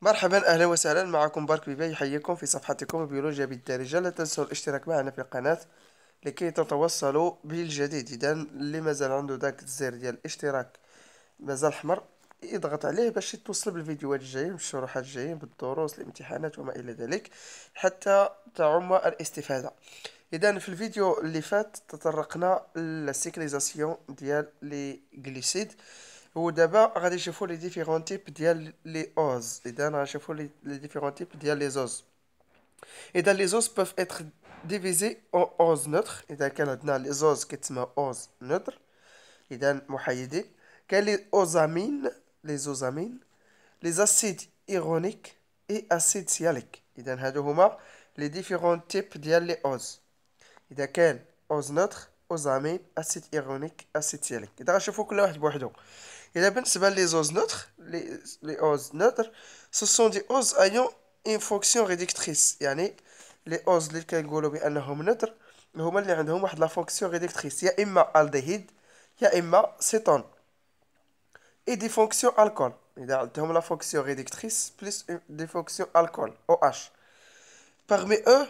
مرحبا أهلا وسهلا معكم بارك بيبي يحييكم في صفحتكم بيولوجيا بالدارجة. لا تنسوا الاشتراك معنا في القناة لكي تتوصلوا بالجديد. إذا اللي مازال عنده داك الزر ديال الاشتراك مازال حمر يضغط عليه باش يتوصل بالفيديوهات الجايين بالشروحات الجايين بالدروس الامتحانات وما إلى ذلك حتى تعم الاستفادة. إذا في الفيديو اللي فات تطرقنا للسيكليزاسيون ديال لي غليسيد، ودابا غادي نشوفوا لي ديفيرون تيب ديال لي اوز. اذا غنشوفوا لي ديفيرون تيب ديال لي زوز. اذا لي زوز بوف اتر ديفيزي او اوز نوتر. اذا كان عندنا لي زوز كيتسمى اوز نوتر، اذا محايدين. كاين لي اوزامين، لي زوزامين، لي اسيد ايرونيك اي اسيد سياليك. اذا هادو هما لي ديفيرون تيب ديال لي اوز. اذا كان اوز نوتر، اوزامين، اسيد ايرونيك، اسيد سياليك. اذا غنشوفوا كل واحد بوحدو. إذا بالنسبة لي زوز نوتر، لي أوز نوتر سو سون دي أوز أيون إن فونكسيون ريدكتريس. يعني لي أوز اللي كنقولو بأنهم نوتر هما اللي عندهم واحد لا فونكسيون ريدكتريس، يا إما ألديهيد يا إما سيتون. إي دي فونكسيون ألكول، إذا عندهم لا فونكسيون ريدكتريس بلس دي فونكسيون ألكول أو أش. Parmi eux,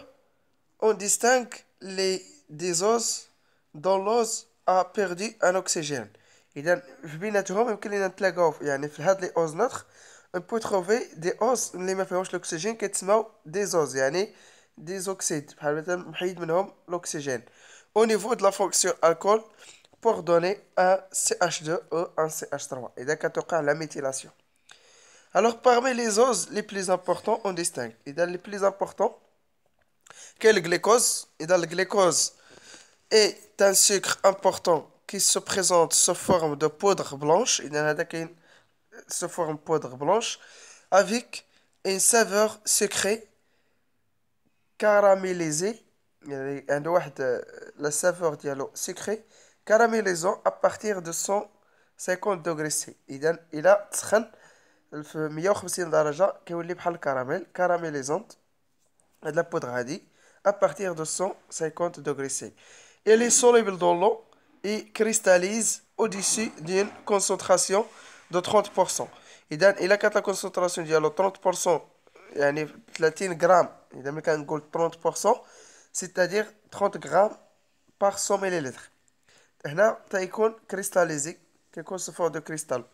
on distingue les désoses dont l'ose a perdu un oxygène. إذا في بيناتهم يمكن لينا نتلاقاو يعني في هاد لي أوز نوتر on peut trouver دي أوز اللي ما فيهمش الأكسجين كيتسماو ديزوز، يعني ديزوكسيد بحال مثلا محيد منهم الأكسجين. au niveau de la fonction alcool pour donner un CH2 ou un CH3 إذا كتوقع la méthylation. Alors parmi les oses les plus importants on distingue. إذا les plus importants كاين الجليكوز. إذا الجليكوز est un sucre important qui se présente sous forme de poudre blanche. إذا هذا كاين sous forme poudre blanche avec une saveur sucrée caramélisée. يعني عنده واحد la saveur ديالو sucrée caramélisant à partir de 150 degrés C. إذا إلى تسخن في 150 درجة كيولي بحال الكراميل كاراميليزونت. هاد لا بودغ هادي à partir de 150 degrés C. Elle est soluble dans l'eau et cristallise au-dessus d'une concentration de 30%. إذا إلا كانت لا كونسونطراسيون ديالو 30%، يعني 30 غرام. إذا ملي كنقول 30% سيتادير 30 غرام باغ 100 مليلتر. هنا تيكون كريستاليزي، كيكون سو دو كريستال.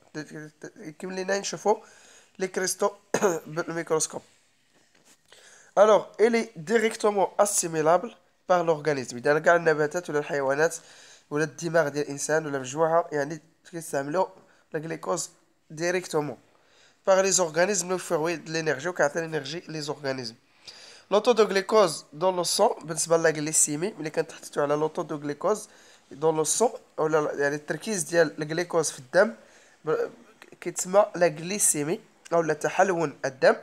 كيما لينا نشوفو لي كريستو بالميكروسكوب. Alors, elle est directement assimilable par l'organisme. إذا كاع النباتات ولا الحيوانات ولا الدماغ ديال الإنسان ولا مجموعة يعني كيستعملوا لا غليكوز ديريكتومون par les organismes le fruit de l'énergie وكيعطي l'énergie les organismes. L'auto de glucose dans le sang بالنسبة لا glycémie ملي كنتحدثوا على l'auto de glucose dans le sang ولا يعني التركيز ديال الجليكوز في الدم كيتسمى لا glycémie أو تحلون الدم.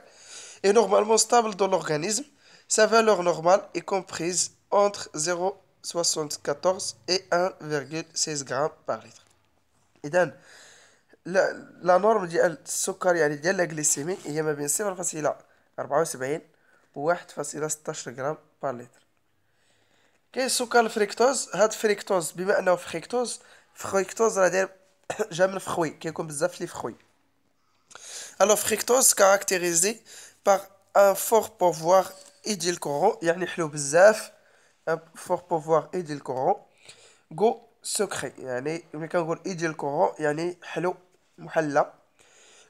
Est normalement stable dans l'organisme. Sa valeur normale est comprise entre 0,74 et 1,16 grammes par litre. إذا لا نورم ديال السكر يعني ديال لا غليسيمي هي ما بين 0,74 و 1,16 غرام بار لتر. كاين السكر الفريكتوز. هاد الفريكتوز بما انه فريكتوز راه داير جا من فخوي، كيكون بزاف لي فخوي. Alors fructose caractérisé par un fort pouvoir édulcorant يعني حلو بزاف. un fort pouvoir édulcorant goût sucré يعني ملي كنقول édulcorant يعني حلو محلى.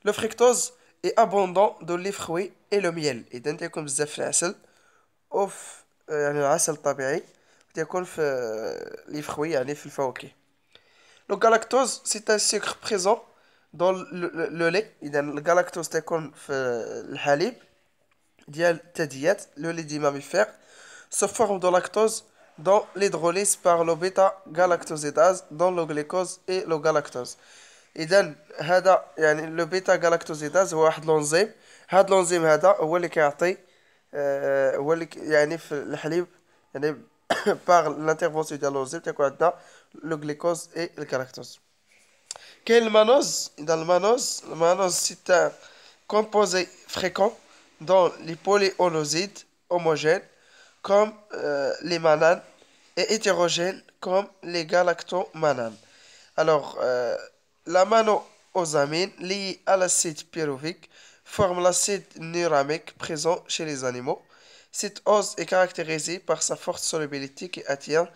Le fructose est abondant dans les fruits et le miel. إذا تيكون بزاف في العسل وفي يعني العسل الطبيعي تيكون في لي فخوي يعني في الفواكه. Le galactose c'est un sucre présent dans le lait. إذا الجلاكتوز تيكون في الحليب ديال الثدييات لو لي دي ماميفير se forme de lactose dans l'hydrolyse par le bêta-galactosidase dans le glucose et le galactose. إذا هذا يعني لو بيتا galactosidase هو واحد لونزيم. هاد لونزيم هذا هو اللي كيعطي هو اللي يعني في الحليب يعني par l'intervention ديال لونزيم تيكون عندنا لو glucose et le galactose. كاين المانوز. إذا المانوز c'est un composé fréquent dans les polyolosides homogènes comme les mananes et hétérogènes comme les galactomananes. Alors, la mano-osamine liée à l'acide pyruvique forme l'acide nuramique présent chez les animaux. Cette ose est caractérisée par sa forte solubilité qui atteint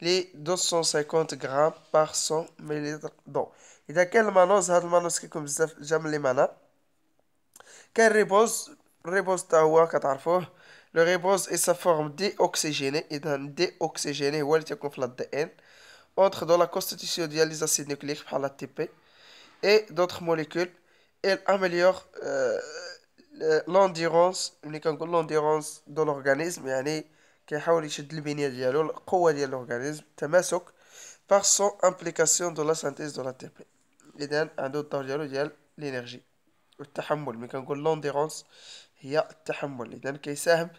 les 250 grammes par 100 millilitres d'eau. إذا كان المانوز هاد المانوز كيكون بزاف جا من لي مانا كاين الريبوز تا هو كتعرفوه لو ريبوز اي سا فورم دي اوكسيجيني اذا دي اوكسيجيني هو اللي تيكون في الدي ان اونتر دو لا كونستيتيسيون ديال لي اسيد نوكليك بحال التي بي اي دوطخ موليكول elle améliore l'endurance ملي كنقول l'endurance دو l'organisme يعني كيحاول يشد البنية ديالو القوة ديال l'organisme التماسك par son implication dans la synthèse de l'ATP إذا عنده الدور ديالو ديال l'énergie والتحمل ملي كنقول l'endurance هي التحمل إذا كيساهم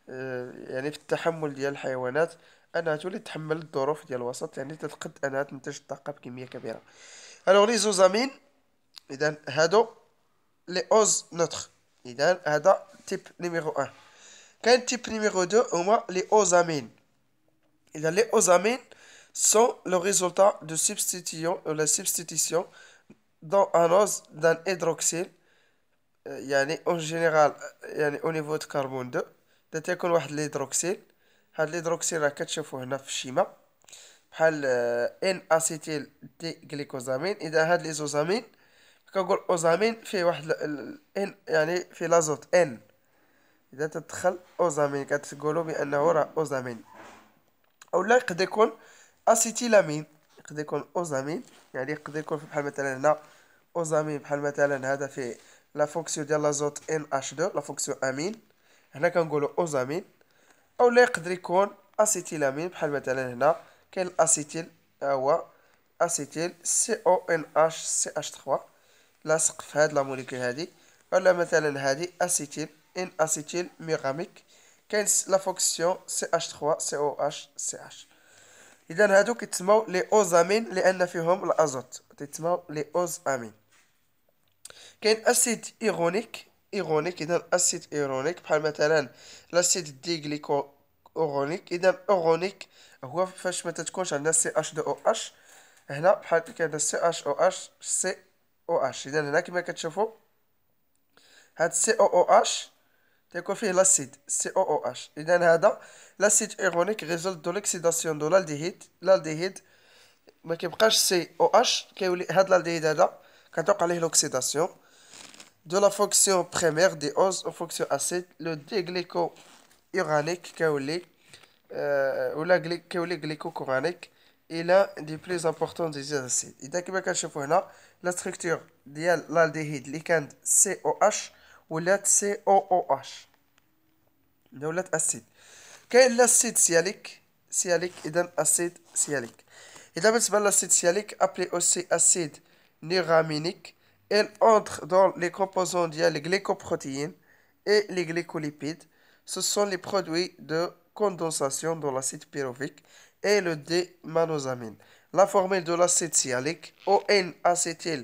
يعني في التحمل ديال الحيوانات أنها تولي تحمل الظروف ديال الوسط يعني تتقد أنها تنتج الطاقة بكمية كبيرة alors les زوزامين إذا هادو لي اوز نوتر إذا هذا تيب نيميرو 1 كاين تيب نيميرو 2 هما لي اوزامين إذا لي اوزامين sont le résultat de substitution dans un ose d'un hydroxyle يعني اون جينيرال يعني او نيفو د كربون 2 دا تيكون واحد الهيدروكسيل هاد الهيدروكسيل راه كتشوفوه هنا في الشيما بحال ان اسيتيل دي غليكوزامين اذا هاد ليزوزامين كنقول اوزامين فيه واحد ان يعني فيه لازوت ان اذا تدخل اوزامين كتقولوا بانه راه اوزامين اولا يقدر يكون اسيتيلامين يقدر يكون اوزامين يعني يقدر يكون بحال مثلا هنا اوزامين بحال مثلا هذا فيه لا فونكسيون ديال لازوت ان اش 2 لا فونكسيون امين هنا كنقولوا اوزامين اولا يقدر يكون اسيتيلامين بحال مثلا هنا كاين الاسيتيل هو اسيتيل سي او ان اش سي اش 3 لاصق في هاد لا موليكول هادي ولا مثلا هادي اسيتيل ان اسيتيل ميغاميك كاين لا فونكسيون سي اش 3 سي او اش سي اش اذا هادو كيتسموا لي اوزامين لان فيهم الازوت كيتسموا لي اوز امين كاين اسيد ايرونيك اذا اسيد ايرونيك بحال مثلا لاسيد ديغليكو اورونيك اذا اورونيك هو فاش ما تتكونش عندنا سي اش دو او اش هنا بحال كاين سي اش او اش سي او اش اذا هنا كما كتشوفوا هاد سي او او اش تيكون فيه لاسيد سي او او اش اذا هذا لاسيد ايرونيك ريزولت دو لوكسيداسيون دو الالديهيد ما كيبقاش سي او اش كيولي هاد الالديهيد هذا كتوقع عليه لوكسيداسيون de la fonction primaire des oses aux fonctions acides le déglycouranique كيولي ولا كيولي glycocoranique est l'un des plus importants des acides إذا كما كنشوفوا هنا لا ستركتور ديال الالديهيد اللي كانت سي او اش ولات سي او او اش ولات اسيد كاين لاسيد سياليك اذا اسيد سياليك اذا بالنسبه للاسيد سياليك ابلي اوسي اسيد نيرامينيك elle entre dans les composants les glycoprotéines et les glycolipides. Ce sont les produits de condensation dans l'acide pyruvique et le démanosamine. La formule de l'acide sialique ON-acétyl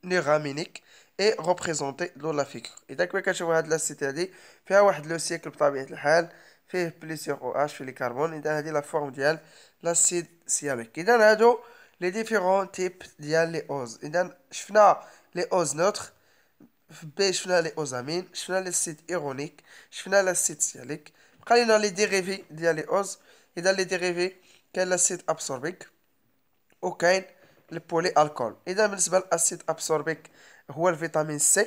نيرامينيك est représentée dans la figure. إذا كما كنشوفوا هاد الاسيد هادي فيها واحد لو سيكل بطبيعة الحال فيه بليسيور او اش في لي كربون إذا هادي لا فورم ديال لاسيد سياليك إذا هادو les différents types ديال لي اوز اذا شفنا لي اوز نوتر في بي شفنا لي اوزامين شفنا لي سيد ايرونيك شفنا لاسيد سياليك بقى لنا لي ديريفي ديال لي اوز اذا لي ديريفي كاين لاسيد ابسوربيك وكاين البولي الكول اذا بالنسبه للاسيد ابسوربيك هو الفيتامين سي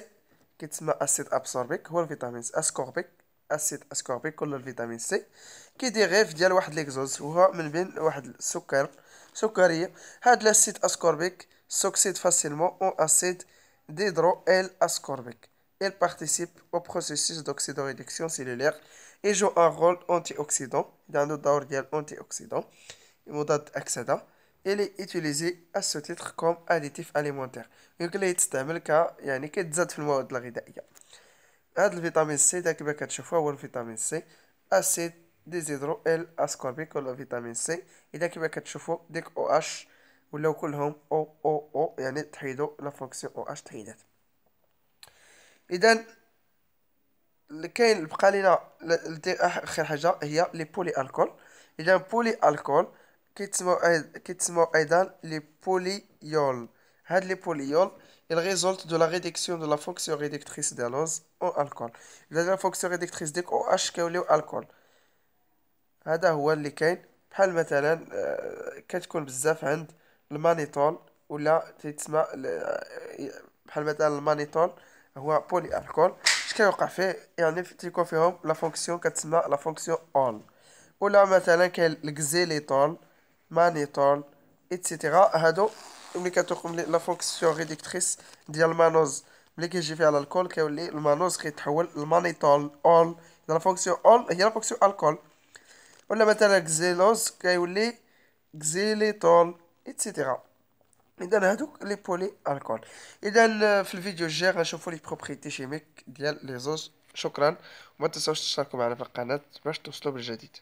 كيتسمى اسيد ابسوربيك هو الفيتامين اسكوربيك اسيد اسكوربيك ولا الفيتامين سي كيديريف ديال واحد ليكزوز وهو من بين واحد السكر سكريه هاد لاسيد اسكوربيك s'oxyde facilement en acide d'hydroel-ascorbique. Elle participe au processus d'oxydoréduction cellulaire et joue un rôle antioxydant dans le دور ديال antioxydant مضاد أكسدة. Elle est utilisée à ce titre comme additif alimentaire. يمكن ليه تستعمل يعني كتزاد في المواد الغذائية. هاد الفيتامين سي دا كيما كتشوفوا هو الفيتامين سي اسيد ديزيدرو ال اسكوربيك ولا فيتامين سي اذا كما كتشوفوا ديك او اش ولاو كلهم او يعني تحيدوا لا فونكسيون او اش تحيدات اذا كاين بقى لينا اخر حاجه هي لي بولي الكول اذا بولي الكول كيتسموا ايضا لي بوليول هاد لي بوليول il résulte de la réduction de la fonction réductrice دانوز او الكول. اذا لا فونكسيون ريدكتريس ديك او اش كيوليو الكول. هذا هو اللي كاين. بحال مثلا كتكون بزاف عند المانيتول ولا تيتسمى بحال مثلا المانيتول هو بولي الكول. اش كيوقع فيه يعني تيكون فيهم لا فونكسيون كتسمى لا فونكسيون اول. ولا مثلا كاين الكزيليتول مانيتول ايتترا. هادو ملي كتقوم لا فونكسيون ريدكتريس ديال المانوز ملي كيجي فيها الكول كيولي المانوز كيتحول لمانيتول اول. لا فونكسيون اول هي لا فونكسيون الكول. ولا مثلا كزيلوز كيولي كزيليتول ايتترا. اذا هادوك لي بولي الكول. اذا في الفيديو الجاي غنشوفوا لي بروبريتي شيميك ديال لي زوز. شكرا وما تنساوش تشتركوا معنا في القناة باش توصلوا بالجديد.